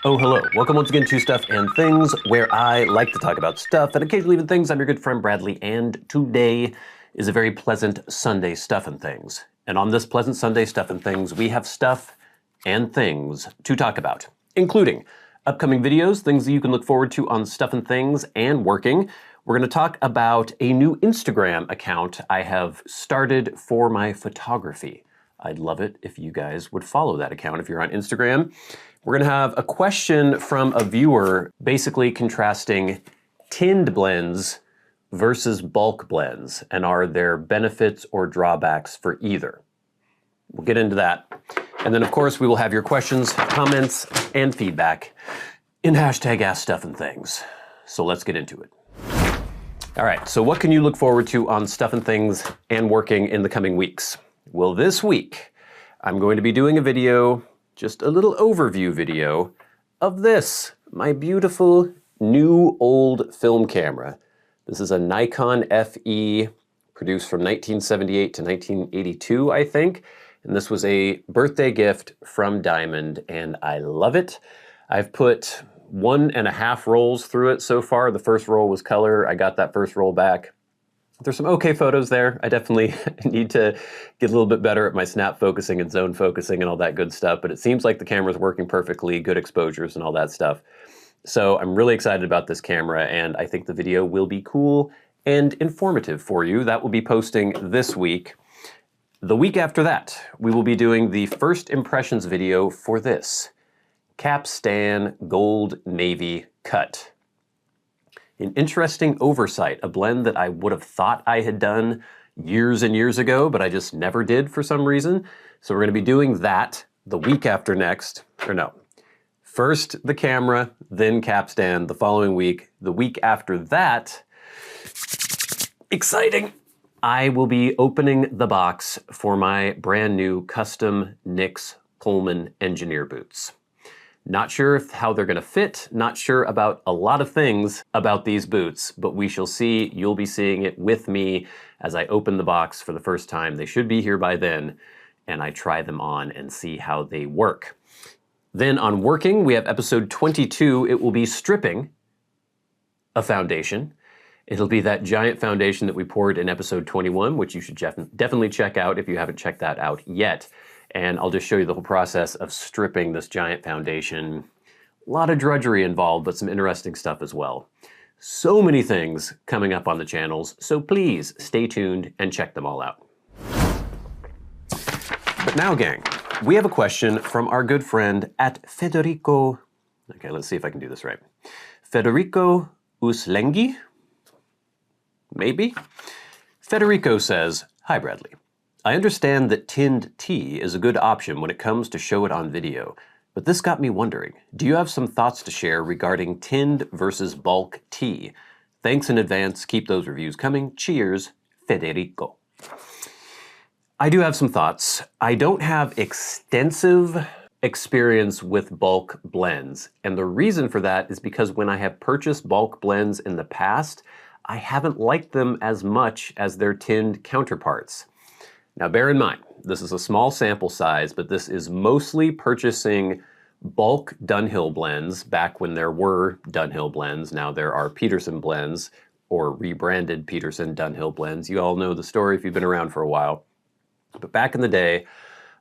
Oh, hello. Welcome once again to Stuff and Things, where I like to talk about stuff and occasionally even things. I'm your good friend Bradley, and today is a very pleasant Sunday Stuff and Things. And on this pleasant Sunday Stuff and Things, we have stuff and things to talk about, including upcoming videos, things that you can look forward to on Stuff and Things and working. We're going to talk about a new Instagram account I have started for my photography. I'd love it if you guys would follow that account if you're on Instagram. We're gonna have a question from a viewer basically contrasting tinned blends versus bulk blends, and are there benefits or drawbacks for either? We'll get into that. And then of course we will have your questions, comments, and feedback in hashtag askstuffandthings. So let's get into it. All right, so what can you look forward to on Stuff and Things and working in the coming weeks? Well, this week, I'm going to be doing a video, just a little overview video of this, my beautiful new old film camera. This is a Nikon FE, produced from 1978 to 1982, I think. And this was a birthday gift from Diamond, and I love it. I've put 1.5 rolls through it so far. The first roll was color. I got that first roll back. There's some okay photos there. I definitely need to get a little bit better at my snap focusing and zone focusing and all that good stuff, but it seems like the camera's working perfectly, good exposures and all that stuff. So I'm really excited about this camera, and I think the video will be cool and informative for you. That will be posting this week. The week after that, we will be doing the first impressions video for this Capstan Gold Navy Cut. An interesting oversight, a blend that I would have thought I had done years and years ago, but I just never did for some reason. So we're going to be doing that the week after next, or no. First the camera, then Capstan the following week. The week after that, exciting, I will be opening the box for my brand new custom NYX Pullman engineer boots. Not sure how they're gonna fit, not sure about a lot of things about these boots, but we shall see. You'll be seeing it with me as I open the box for the first time. They should be here by then, and I try them on and see how they work. Then on working, we have episode 22. It will be stripping a foundation. It'll be that giant foundation that we poured in episode 21, which you should definitely check out if you haven't checked that out yet. And I'll just show you the whole process of stripping this giant foundation. A lot of drudgery involved, but some interesting stuff as well. So many things coming up on the channels, so please stay tuned and check them all out. But now, gang, we have a question from our good friend at Federico. Okay, let's see if I can do this right. Federico Uslengi? Maybe? Federico says, "Hi, Bradley. I understand that tinned tea is a good option when it comes to show it on video, but this got me wondering, do you have some thoughts to share regarding tinned versus bulk tea? Thanks in advance, keep those reviews coming. Cheers, Federico." I do have some thoughts. I don't have extensive experience with bulk blends, and the reason for that is because when I have purchased bulk blends in the past, I haven't liked them as much as their tinned counterparts. Now bear in mind, this is a small sample size, but this is mostly purchasing bulk Dunhill blends back when there were Dunhill blends. Now there are Peterson blends, or rebranded Peterson Dunhill blends. You all know the story if you've been around for a while. But back in the day,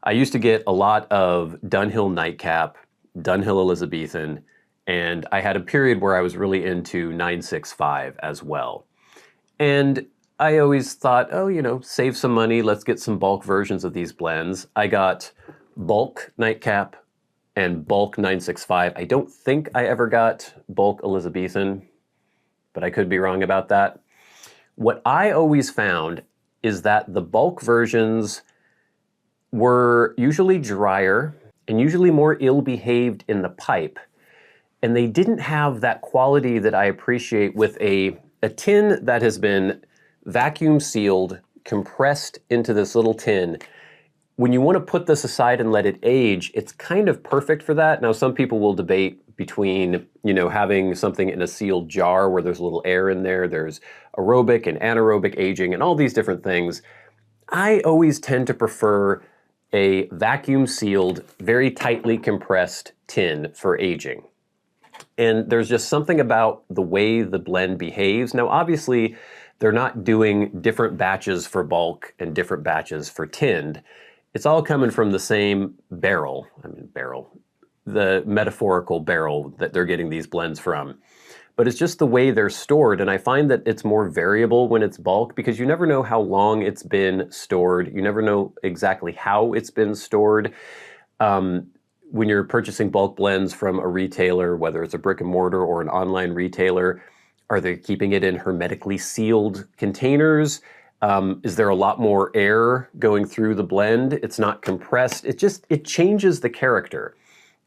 I used to get a lot of Dunhill Nightcap, Dunhill Elizabethan, and I had a period where I was really into 965 as well. And I always thought, oh, you know, save some money, let's get some bulk versions of these blends. I got bulk Nightcap and bulk 965. I don't think I ever got bulk Elizabethan, but I could be wrong about that. What I always found is that the bulk versions were usually drier and usually more ill-behaved in the pipe, and they didn't have that quality that I appreciate with a tin that has been vacuum sealed, compressed into this little tin. When you want to put this aside and let it age, it's kind of perfect for that. Now, some people will debate between, you know, having something in a sealed jar where there's a little air in there, there's aerobic and anaerobic aging and all these different things. I always tend to prefer a vacuum sealed, very tightly compressed tin for aging. And there's just something about the way the blend behaves. Now, obviously, they're not doing different batches for bulk and different batches for tinned. It's all coming from the same barrel. I mean, barrel, the metaphorical barrel that they're getting these blends from. But it's just the way they're stored, and I find that it's more variable when it's bulk because you never know how long it's been stored. You never know exactly how it's been stored. When you're purchasing bulk blends from a retailer, whether it's a brick and mortar or an online retailer, are they keeping it in hermetically sealed containers? Is there a lot more air going through the blend? It's not compressed. It changes the character.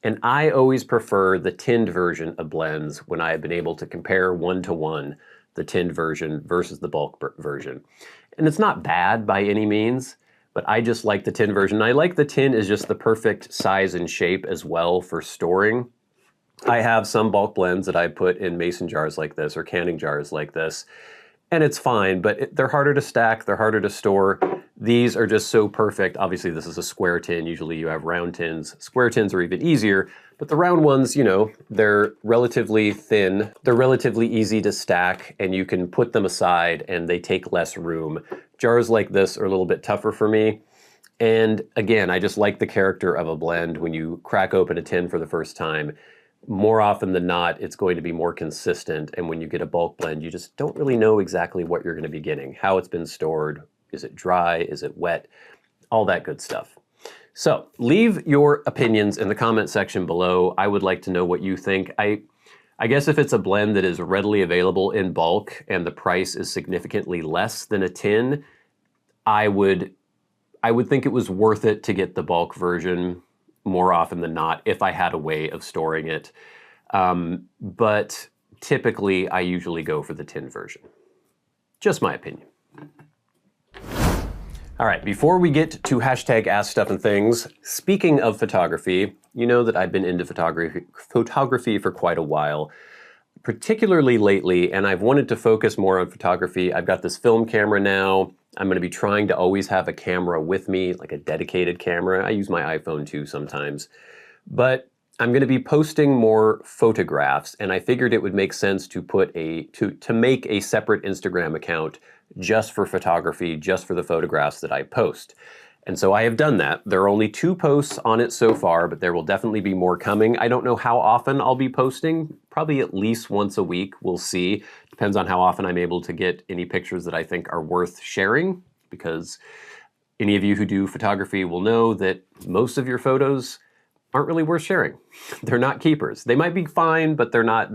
And I always prefer the tinned version of blends when I have been able to compare one-to-one the tinned version versus the bulk version. And it's not bad by any means, but I just like the tin version. I like the tin is just the perfect size and shape as well for storing. I have some bulk blends that I put in mason jars like this or canning jars like this, and it's fine, but they're harder to stack, they're harder to store. These are just so perfect. Obviously, this is a square tin. Usually you have round tins. Square tins are even easier, but the round ones, you know, they're relatively thin. They're relatively easy to stack, and you can put them aside, and they take less room. Jars like this are a little bit tougher for me. And again, I just like the character of a blend when you crack open a tin for the first time. More often than not, it's going to be more consistent. And when you get a bulk blend, you just don't really know exactly what you're going to be getting, how it's been stored. Is it dry? Is it wet? All that good stuff. So leave your opinions in the comment section below. I would like to know what you think. I guess if it's a blend that is readily available in bulk and the price is significantly less than a tin, I would think it was worth it to get the bulk version more often than not if I had a way of storing it. But typically, I usually go for the tin version. Just my opinion. All right, before we get to hashtag #AskStuffandThings, speaking of photography, you know that I've been into photography for quite a while, particularly lately, and I've wanted to focus more on photography. I've got this film camera now. I'm going to be trying to always have a camera with me, like a dedicated camera. I use my iPhone too sometimes. But I'm going to be posting more photographs, and I figured it would make sense to make a separate Instagram account just for photography, just for the photographs that I post. And so I have done that. There are only 2 posts on it so far, but there will definitely be more coming. I don't know how often I'll be posting, probably at least once a week. We'll see. Depends on how often I'm able to get any pictures that I think are worth sharing, because any of you who do photography will know that most of your photos aren't really worth sharing. They're not keepers. They might be fine, but they're not.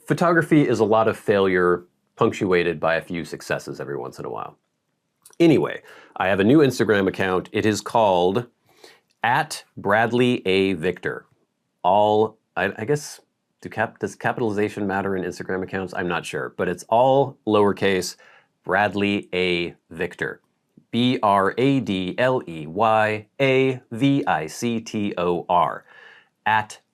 Photography is a lot of failure punctuated by a few successes every once in a while. Anyway, I have a new Instagram account. It is called @BradleyAVictor. I guess, does capitalization matter in Instagram accounts? I'm not sure, but it's all lowercase Bradley A. Victor. BradleyAVictor.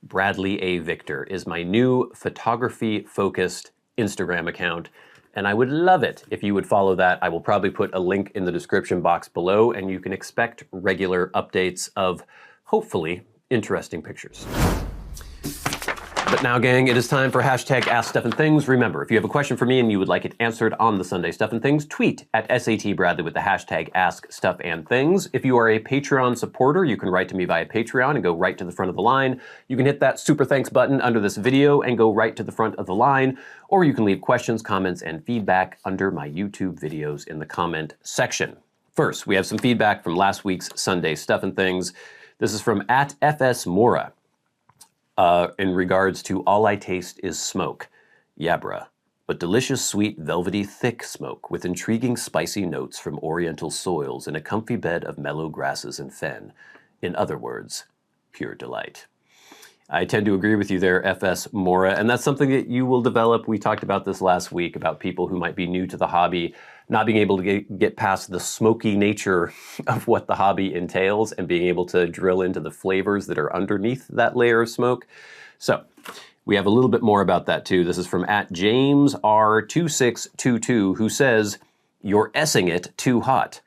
@BradleyAVictor is my new photography-focused Instagram account. And I would love it if you would follow that. I will probably put a link in the description box below, and you can expect regular updates of, hopefully, interesting pictures. But now, gang, it is time for hashtag #AskStuffandThings. Remember, if you have a question for me and you would like it answered on the Sunday Stuff and Things, tweet at @SATBradley with the hashtag #AskStuffandThings. If you are a Patreon supporter, you can write to me via Patreon and go right to the front of the line. You can hit that super thanks button under this video and go right to the front of the line, or you can leave questions, comments, and feedback under my YouTube videos in the comment section. First, we have some feedback from last week's Sunday Stuff and Things. This is from @FSMora. In regards to all I taste is smoke. Yeah, bruh. But delicious, sweet, velvety, thick smoke with intriguing, spicy notes from oriental soils and a comfy bed of mellow grasses and fen. In other words, pure delight. I tend to agree with you there, FS Mora, and that's something that you will develop. We talked about this last week, about people who might be new to the hobby, not being able to get past the smoky nature of what the hobby entails and being able to drill into the flavors that are underneath that layer of smoke. So we have a little bit more about that too. This is from @JamesR2622, who says, "You're S-ing it too hot.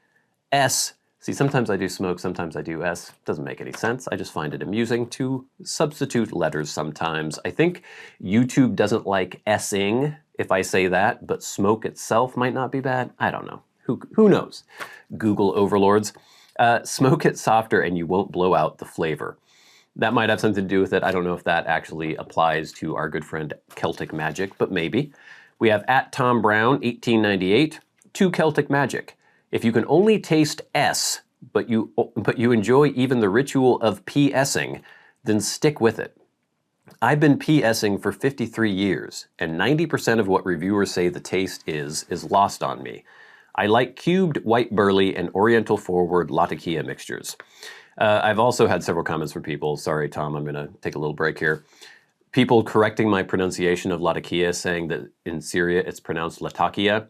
S See, sometimes I do smoke, sometimes I do S. Doesn't make any sense. I just find it amusing to substitute letters sometimes. I think YouTube doesn't like S-ing if I say that, but smoke itself might not be bad. I don't know. Who knows? Google overlords. Smoke it softer and you won't blow out the flavor. That might have something to do with it. I don't know if that actually applies to our good friend Celtic Magic, but maybe. We have at Tom Brown, 1898, to Celtic Magic. If you can only taste S, but you enjoy even the ritual of PSing, then stick with it. I've been PSing for 53 years, and 90% of what reviewers say the taste is lost on me. I like cubed white burley and oriental forward Latakia mixtures. I've also had several comments from people. Sorry, Tom, I'm going to take a little break here. People correcting my pronunciation of Latakia, saying that in Syria it's pronounced Latakia.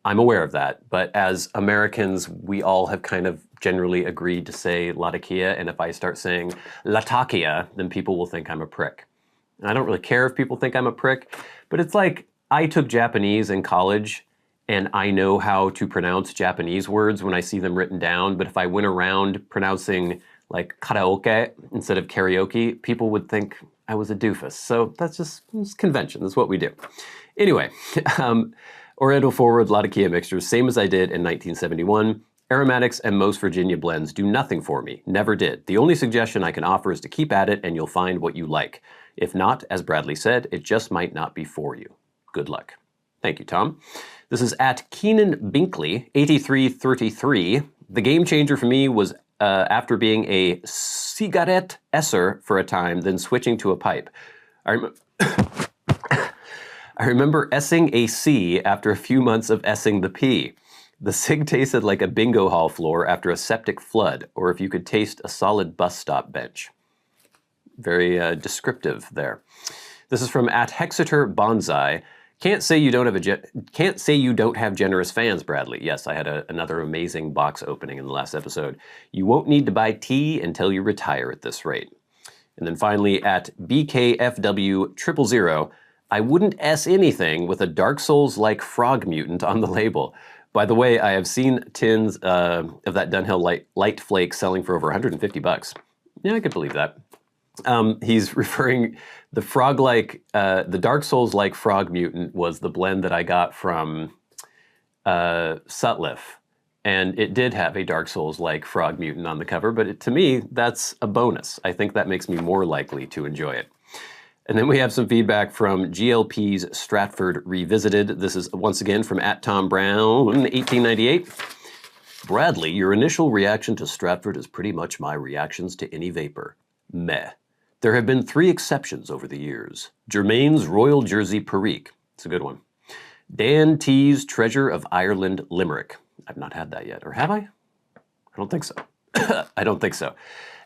I'm aware of that, but as Americans, we all have kind of generally agreed to say Latakia, and if I start saying Latakia, then people will think I'm a prick. And I don't really care if people think I'm a prick, but it's like I took Japanese in college, and I know how to pronounce Japanese words when I see them written down, but if I went around pronouncing like karaoke instead of karaoke, people would think I was a doofus. So that's just convention, that's what we do. Anyway, Oriental Forward Latakia mixtures, same as I did in 1971. Aromatics and most Virginia blends do nothing for me, never did. The only suggestion I can offer is to keep at it and you'll find what you like. If not, as Bradley said, it just might not be for you. Good luck. Thank you, Tom. This is at Keenan Binkley, 8333. The game changer for me was after being a cigarette esser for a time, then switching to a pipe. I remember essing a C after a few months of essing the P. The cig tasted like a bingo hall floor after a septic flood, or if you could taste a solid bus stop bench. Very descriptive there. This is from at Hexeter Bonsai. Can't say you don't have generous fans, Bradley. Yes, I had another amazing box opening in the last episode. You won't need to buy tea until you retire at this rate. And then finally at BKFW000, I wouldn't S anything with a Dark Souls-like frog mutant on the label. By the way, I have seen tins of that Dunhill Light Flake selling for over 150 bucks. Yeah, I could believe that. He's referring, the Dark Souls-like frog mutant was the blend that I got from Sutliff. And it did have a Dark Souls-like frog mutant on the cover, but to me, that's a bonus. I think that makes me more likely to enjoy it. And then we have some feedback from GLP's Stratford Revisited. This is once again from at Tom Brown, 1898. Bradley, your initial reaction to Stratford is pretty much my reactions to any vapor. Meh. There have been 3 exceptions over the years. Germain's Royal Jersey Perique. It's a good one. Dan T's Treasure of Ireland Limerick. I've not had that yet, or have I? I don't think so. I don't think so.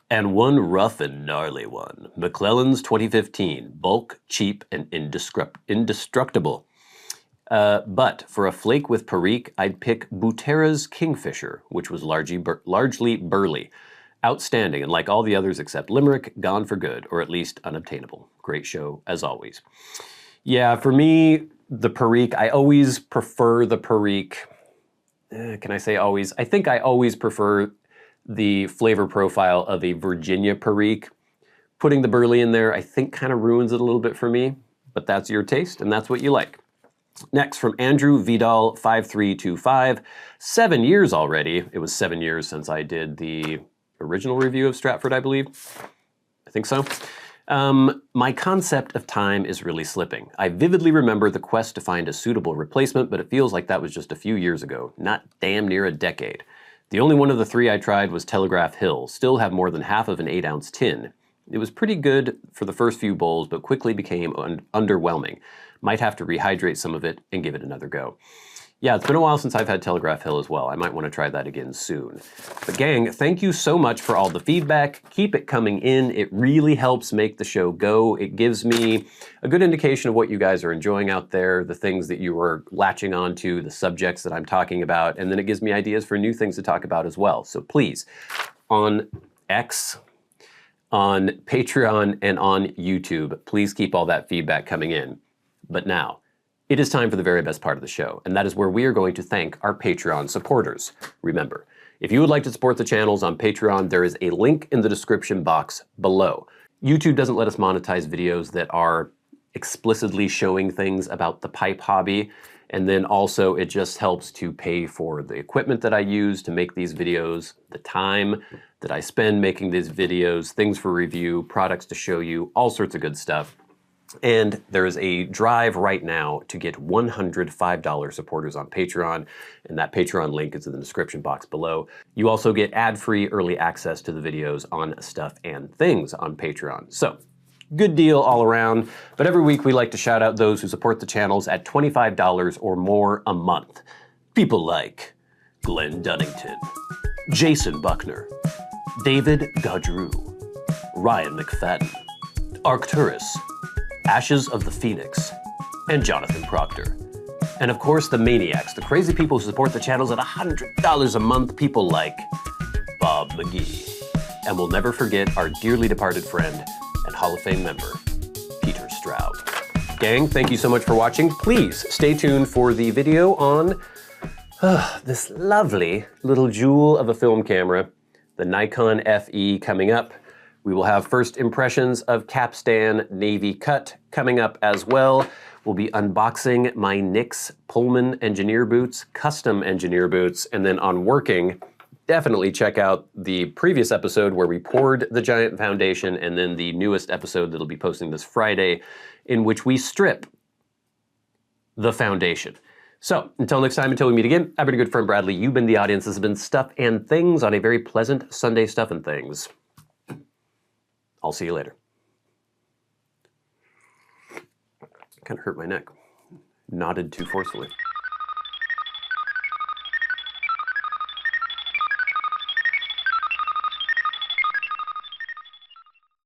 And one rough and gnarly one. McClellan's 2015. Bulk, cheap, and indestructible. But for a flake with Perique, I'd pick Butera's Kingfisher, which was largely burly. Outstanding, and like all the others except Limerick, gone for good, or at least unobtainable. Great show, as always. Yeah, for me, the Perique, I always prefer the Perique. Can I say always? I think I always prefer the flavor profile of a Virginia Perique. Putting the burley in there, I think kind of ruins it a little bit for me, but that's your taste, and that's what you like. Next, from Andrew Vidal, 5325. 7 years already. It was 7 years since I did the original review of Stratford, I believe. I think so. My concept of time is really slipping. I vividly remember the quest to find a suitable replacement, but it feels like that was just a few years ago, not damn near a decade. The only one of the 3 I tried was Telegraph Hill, still have more than half of an 8-ounce tin. It was pretty good for the first few bowls, but quickly became underwhelming. Might have to rehydrate some of it and give it another go. Yeah, it's been a while since I've had Telegraph Hill as well. I might want to try that again soon. But gang, thank you so much for all the feedback. Keep it coming in. It really helps make the show go. It gives me a good indication of what you guys are enjoying out there, the things that you are latching onto, the subjects that I'm talking about, and then it gives me ideas for new things to talk about as well. So please, on X, on Patreon, and on YouTube, please keep all that feedback coming in. But now, it is time for the very best part of the show, and that is where we are going to thank our Patreon supporters. Remember, If you would like to support the channels on Patreon, there is a link in the description box below. YouTube doesn't let us monetize videos that are explicitly showing things about the pipe hobby. And then also it just helps to pay for the equipment that I use to make these videos, the time that I spend making these videos, things for review, products to show you, all sorts of good stuff. And there is a drive right now to get 100 $5 supporters on Patreon, and that Patreon link is in the description box below. You also get ad-free early access to the videos on Stuff and Things on Patreon. So, good deal all around, but every week we like to shout out those who support the channels at $25 or more a month. People like Glenn Dunnington, Jason Buckner, David Gaudreau, Ryan McFadin, Arcturus, Ashes of the Phoenix, and Jonathon Proctor. And of course, the Maniacs, the crazy people who support the channels at $100 a month, people like Bob Magee. And we'll never forget our dearly departed friend and Hall of Fame member, Peter Straub. Gang, thank you so much for watching. Please stay tuned for the video on this lovely little jewel of a film camera, the Nikon FE, coming up. We will have first impressions of Capstan Navy Cut coming up as well. We'll be unboxing my NYX Pullman engineer boots, custom engineer boots, and then on working, definitely check out the previous episode where we poured the giant foundation, and then the newest episode that'll be posting this Friday, in which we strip the foundation. So, until next time, until we meet again, I've been your good friend Bradley. You've been the audience. This has been Stuff and Things on a very pleasant Sunday Stuff and Things. I'll see you later. Kind of hurt my neck. Nodded too forcefully.